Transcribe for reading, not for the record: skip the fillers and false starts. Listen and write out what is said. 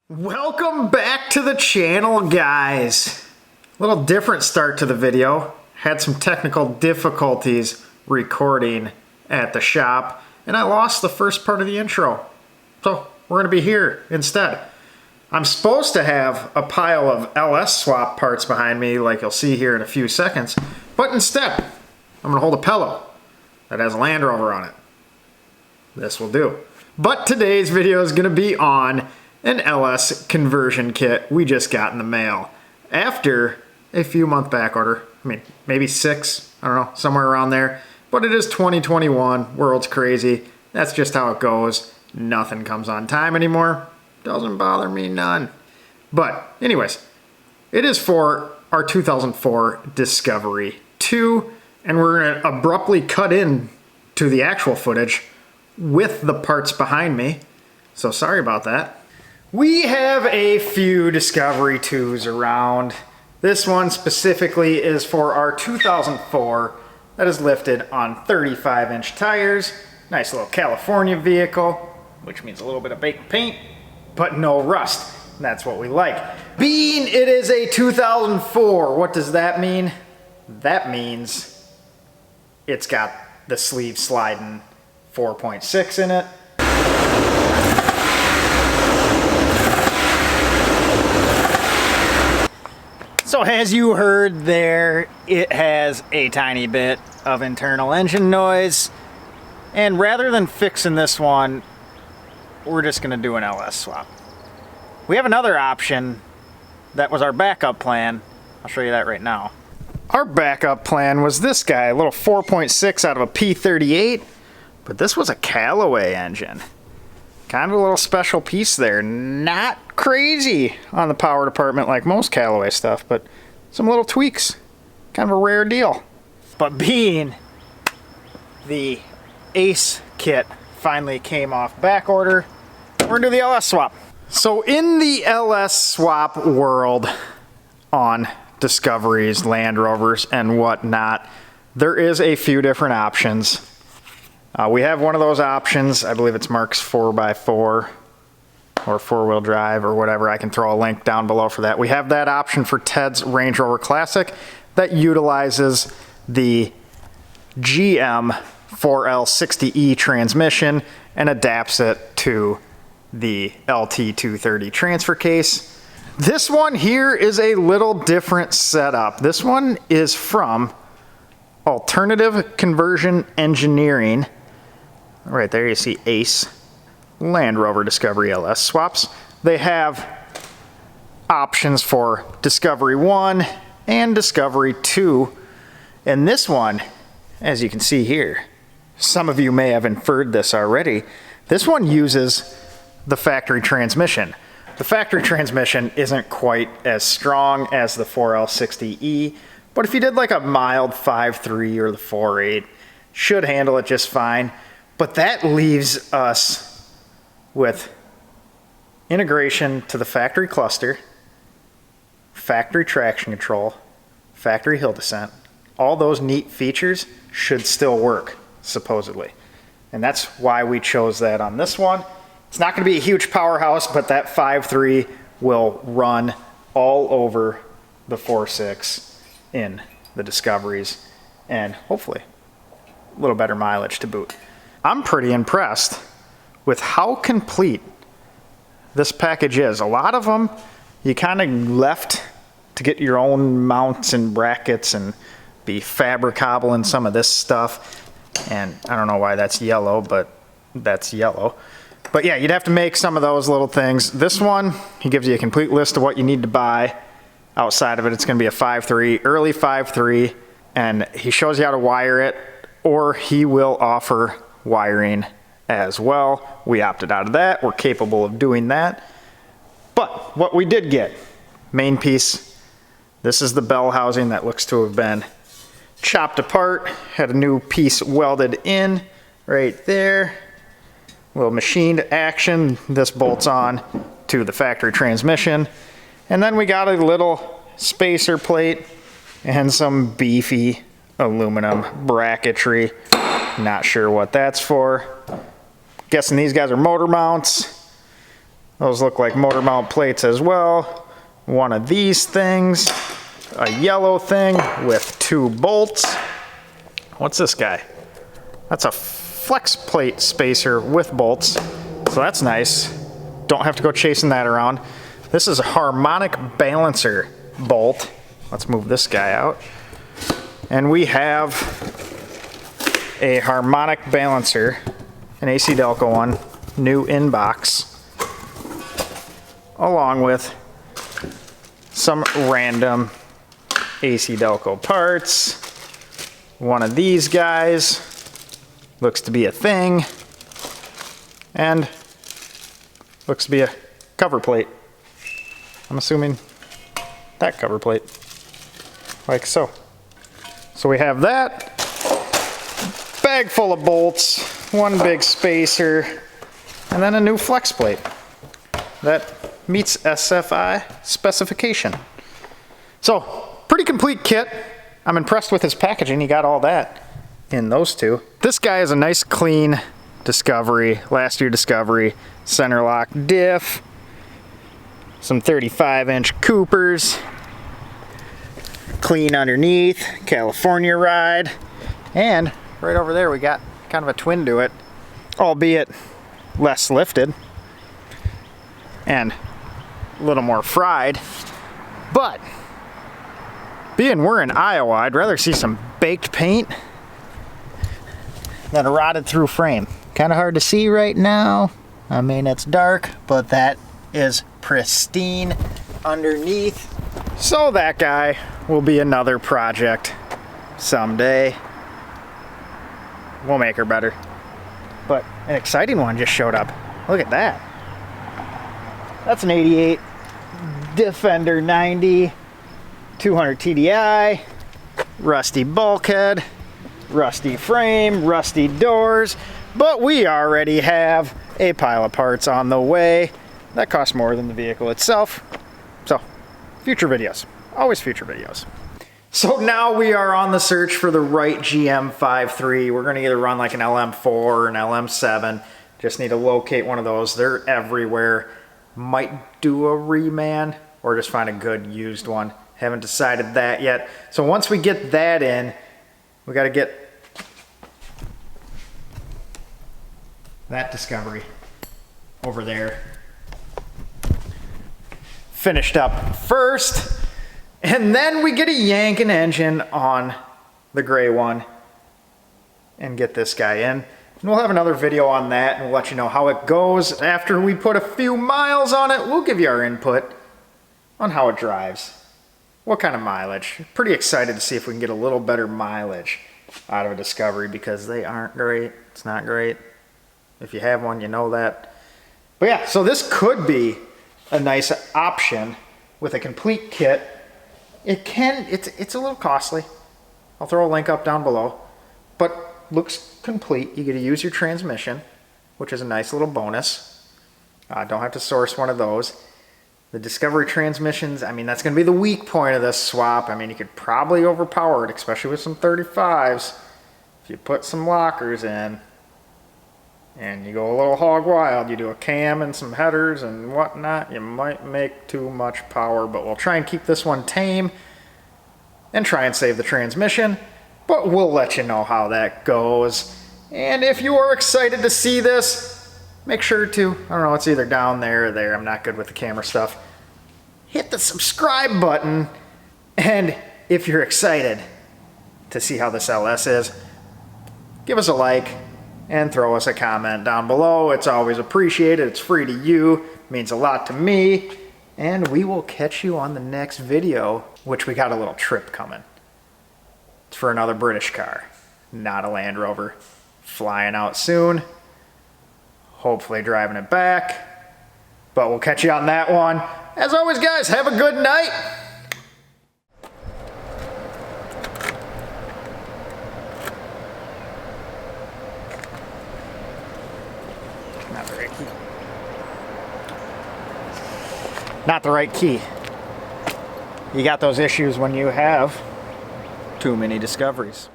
Welcome back to the channel, guys. A little different start to the video. Had some technical difficulties recording at the shop, and I lost the first part of the intro. So we're gonna be here instead. I'm supposed to have a pile of LS swap parts behind me like you'll see here in a few seconds, but instead, I'm gonna hold a pillow that has a Land Rover on it. This will do. But today's video is gonna be on an LS conversion kit we just got in the mail after a few month back order. I mean, maybe 6, I don't know, somewhere around there. But it is 2021, world's crazy. That's just how it goes. Nothing comes on time anymore. Doesn't bother me none. But anyways, it is for our 2004 Discovery 2, and we're gonna abruptly cut in to the actual footage with the parts behind me. So sorry about that. We have a few Discovery 2s around. This one specifically is for our 2004 that is lifted on 35-inch tires. Nice little California vehicle, which means a little bit of baked paint, but no rust. That's what we like. Being it is a 2004, what does that mean? That means it's got the sleeve sliding 4.6 in it. So as you heard there, it has a tiny bit of internal engine noise. And rather than fixing this one, we're just gonna do an LS swap. We have another option that was our backup plan. I'll show you that right now. Our backup plan was this guy, a little 4.6 out of a P38, but this was a Callaway engine. Kind of a little special piece there. Not crazy on the power department like most Callaway stuff, but some little tweaks. Kind of a rare deal. But being the Ace kit finally came off back order, we're gonna do the LS swap. So in the LS swap world on Discoveries, Land Rovers, and whatnot, there is a few different options. We have one of those options. I believe it's Mark's 4x4 or 4-wheel drive or whatever. I can throw a link down below for that. We have that option for Ted's Range Rover Classic that utilizes the GM 4L60E transmission and adapts it to the LT230 transfer case. This one here is a little different setup. This one is from Alternative Conversion Engineering. Right there you see Ace, Land Rover Discovery LS swaps. They have options for Discovery 1 and Discovery 2. And this one, as you can see here, some of you may have inferred this already, this one uses the factory transmission. The factory transmission isn't quite as strong as the 4L60E, but if you did like a mild 5.3 or the 4.8, should handle it just fine. But that leaves us with integration to the factory cluster, factory traction control, factory hill descent. All those neat features should still work, supposedly. And that's why we chose that on this one. It's not going to be a huge powerhouse, but that 5.3 will run all over the 4.6 in the Discoveries, and hopefully a little better mileage to boot. I'm pretty impressed with how complete this package is. A lot of them you kind of left to get your own mounts and brackets and be fabric-hobbling some of this stuff. And I don't know why that's yellow, but that's yellow. But yeah, you'd have to make some of those little things. This one, he gives you a complete list of what you need to buy. Outside of it, it's going to be a 5.3, early 5.3, and he shows you how to wire it, or he will offer wiring as well. We opted out of that. We're capable of doing that. But what we did get, main piece, this is the bell housing that looks to have been chopped apart, had a new piece welded in right there. Little machined action. This bolts on to the factory transmission. And then we got a little spacer plate and some beefy aluminum bracketry. Not sure what that's for. Guessing these guys are motor mounts. Those look like motor mount plates as well. One of these things, a yellow thing with 2 bolts. What's this guy? That's a flex plate spacer with bolts, so that's nice. Don't have to go chasing that around. This is a harmonic balancer bolt. Let's move this guy out. And we have a harmonic balancer, an AC Delco one, new in box, along with some random AC Delco parts. One of these guys looks to be a thing, and looks to be a cover plate. I'm assuming that cover plate, like so. So we have that, bag full of bolts, one big spacer, and then a new flex plate that meets SFI specification. So, pretty complete kit. I'm impressed with his packaging. He got all that in those two. This guy is a nice clean Discovery, last year Discovery, center lock diff, some 35-inch Coopers, clean underneath, California ride, and right over there we got kind of a twin to it, albeit less lifted and a little more fried. But being we're in Iowa, I'd rather see some baked paint than a rotted through frame. Kind of hard to see right now. I mean, it's dark, but that is pristine underneath. So that guy will be another project someday. We'll make her better. But an exciting one just showed up. Look at that. That's an 88 Defender 90, 200 TDI, rusty bulkhead, rusty frame, rusty doors, but we already have a pile of parts on the way that cost more than the vehicle itself. So, future videos, always future videos. So now we are on the search for the right GM53. We're gonna either run like an LM4 or an LM7. Just need to locate one of those. They're everywhere. Might do a reman or just find a good used one. Haven't decided that yet. So once we get that in, we gotta get that Discovery over there finished up first. And then we get a yanking engine on the gray one and get this guy in. And we'll have another video on that and we'll let you know how it goes. After we put a few miles on it, we'll give you our input on how it drives. What kind of mileage. Pretty excited to see if we can get a little better mileage out of a Discovery because they aren't great. It's not great. If you have one, you know that. But yeah, so this could be a nice option with a complete kit. It's a little costly. I'll throw a link up down below, but looks complete. You get to use your transmission, which is a nice little bonus. Don't have to source one of those. The Discovery transmissions, I mean, that's going to be the weak point of this swap. I mean, you could probably overpower it, especially with some 35s. If you put some lockers in and you go a little hog wild, you do a cam and some headers and whatnot, you might make too much power, but we'll try and keep this one tame and try and save the transmission, but we'll let you know how that goes. And if you are excited to see this, make sure to, I don't know, it's either down there or there, I'm not good with the camera stuff, hit the subscribe button. And if you're excited to see how this LS is, give us a like and throw us a comment down below. It's always appreciated. It's free to you. It means a lot to me. And we will catch you on the next video, which we got a little trip coming. It's for another British car, not a Land Rover. Flying out soon. Hopefully driving it back. But we'll catch you on that one. As always, guys, have a good night. Not the right key. Not the right key. You got those issues when you have too many Discoveries.